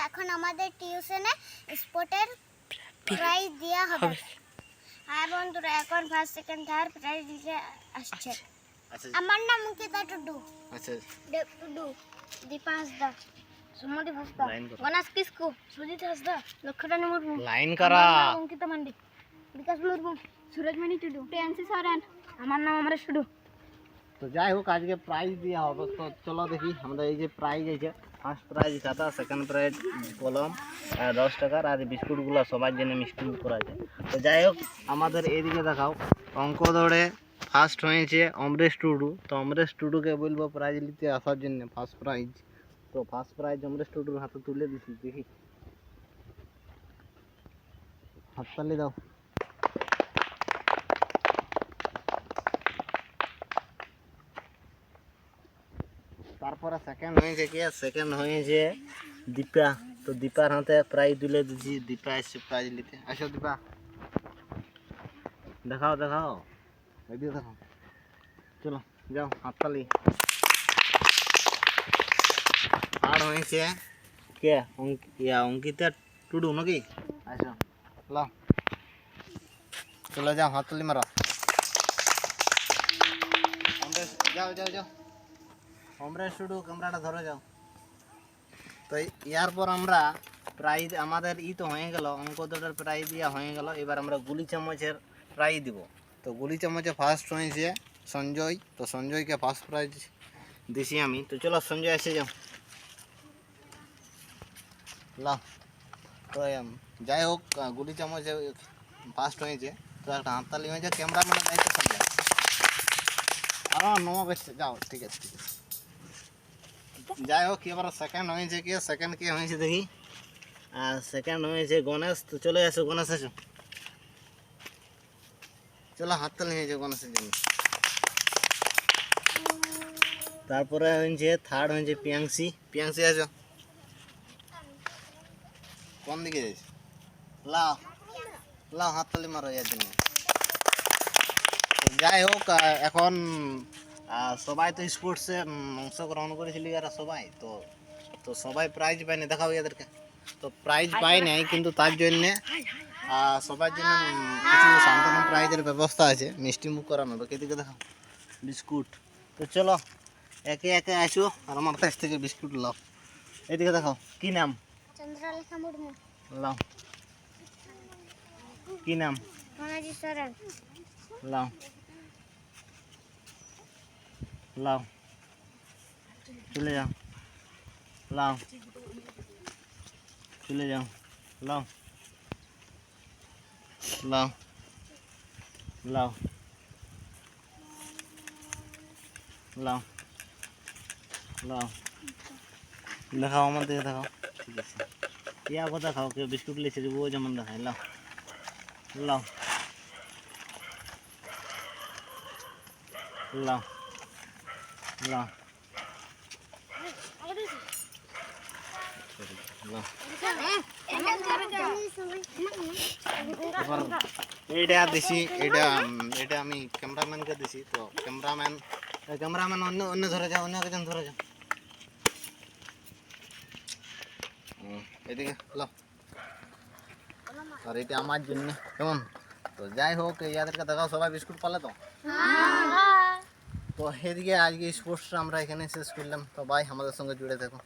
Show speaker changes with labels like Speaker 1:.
Speaker 1: এখন আমাদের টিউশনে স্পোর্টের প্রাইজ দেওয়া হবে। হ্যাঁ বন্ধুরা, এখন ফার্স্ট সেকেন্ড থার্ড প্রাইজ দিতে আসছে।
Speaker 2: আচ্ছা
Speaker 1: আমার নাম অঙ্কিতা টুডু।
Speaker 2: আচ্ছা
Speaker 1: দেব টুডু, দীপা হাসদা, সুমতি হাসদা,
Speaker 2: লাইন করো।
Speaker 1: গণেশ কিসকু, সুজিত হাসদা, লক্ষ্যরানী মুর্মু,
Speaker 2: লাইন করা।
Speaker 1: আমার নাম অঙ্কিতা মান্ডি, বিকাশ মুর্মু, সুরজমণি টুডু, প্রিয়াংশী সরেন। আমার নাম অমরেশ টুডু।
Speaker 2: তো যাই হোক, আজকে প্রাইজ দেওয়া হবে। তো চলো দেখি আমরা এই যে প্রাইজ আছে, ফার্স্ট প্রাইজ খাতা, সেকেন্ড প্রাইজ কলম 10 টাকার, আর বিস্কুটগুলো সবার জন্য মিষ্টি মুখ করা আছে। তো যাই হোক, আমাদের এইদিকে দেখাও, অঙ্ক দৌড়ে ফার্স্ট হয়েছে অমরেশ টুডু। তো অমরেশ টুডুকে বলবো প্রাইজ নিতে আসার জন্য, ফার্স্ট প্রাইজ। তো ফার্স্ট প্রাইজ অমরেশ টুডুর হাতে তুলে দিচ্ছি, দেখি হাততালি দাও। তারপরে সেকেন্ড হয়েছে কে? সেকেন্ড হয়েছে দীপা। তো দীপার হাতে প্রাইজ তুলে দিচ্ছি, দীপা এসছে প্রাইজ নিতে। আসো দীপা, দেখাও দেখাও, এদিকে দেখাও, চলো যাও, হাততালি। আর হয়েছে কে? অঙ্কিতা টুডু নাকি? আসো লো, চলো যাও, হাততালি মারো। যাও যাও যাও, অমরেশ টুডু ক্যামেরাটা ধরে যাও। তো ইয়ার পর আমরা প্রাইজ, আমাদের তো হয়ে গেল, অঙ্ক দৌড়ের প্রাইজ দেওয়া হয়ে গেল। এবার আমরা গুলি চামচের প্রাইজ দিব। তো গুলি চামচে ফার্স্ট হয়েছে সঞ্জয়। তো সঞ্জয়কে ফার্স্ট প্রাইজ দিছি আমি। তো চলো সঞ্জয় এসে যাও, লা। তো যাই হোক, গুলি চামচে ফার্স্ট হয়েছে। তো একটা হাততালি হয়েছে, ক্যামেরাম্যানের দায়িত্ব সঞ্জয়। আরও নমক এসছে, যাও, ঠিক আছে ঠিক আছে। যাই হোক, এবার সেকেন্ড হয়েছে কে? সেকেন্ড কে হয়েছে দেখি। আর সেকেন্ড হয়েছে গণেশ। তো চলে আসো গণেশ, আসো, চলো হাততালি হয়েছে গণেশের জন্য। তারপরে হয়েছে থার্ড হয়েছে পিয়াংশি। পিয়াংশি আসো, কোন দিকে যাইছে? লাও লাও, হাততালি মারো এর জন্য। যাই হোক, এখন সবাই তো স্পোর্টসে অংশগ্রহণ করেছিল এরা সবাই। তো তো সবাই প্রাইজ পায়নি, দেখাও এদেরকে। তো প্রাইজ পাই নাই, কিন্তু তার জন্যে সবার জন্য কিছু সান্ত্বনা প্রাইজের ব্যবস্থা আছে, মিষ্টি মুখ করানো। তো এদিকে দেখো বিস্কুট। তো চলো একে একে আসো, আর আমার কাছ থেকে বিস্কুট লাও। এদিকে দেখো, কি নাম?
Speaker 1: চন্দ্রলেখা মুর্মু।
Speaker 2: লাও, কি নাম?
Speaker 1: সোনাজি সরেন।
Speaker 2: লাও লাও, চলে যাও, লাও চলে যাও, লাও লাও লাও লাও লাও, দেখাও আমার দিকে দেখাও, ঠিক আছে। ইয়া কথা খাও, কেউ বিস্কুট লিখে দেবো, ওই যেমন দেখায়। লাও লাও লাও লাও লাও। এইটা দিছি, এটা আমি ক্যামেরাম্যানকে দিছি। তো ক্যামেরাম্যান অন্য অন্য ধরে যাও, অন্য একজন ধরে যাও। এদিকে লাও, আর এটা আমার জন্য, কেমন? তো যাই হোক, ইয়াদেরকে দেখাও, সবাই বিস্কুট পালে তো। তো এদিকে আজকে স্পোর্টসটা আমরা এখানে শেষ করলাম। তো ভাই, আমাদের সঙ্গে জুড়ে থাকো।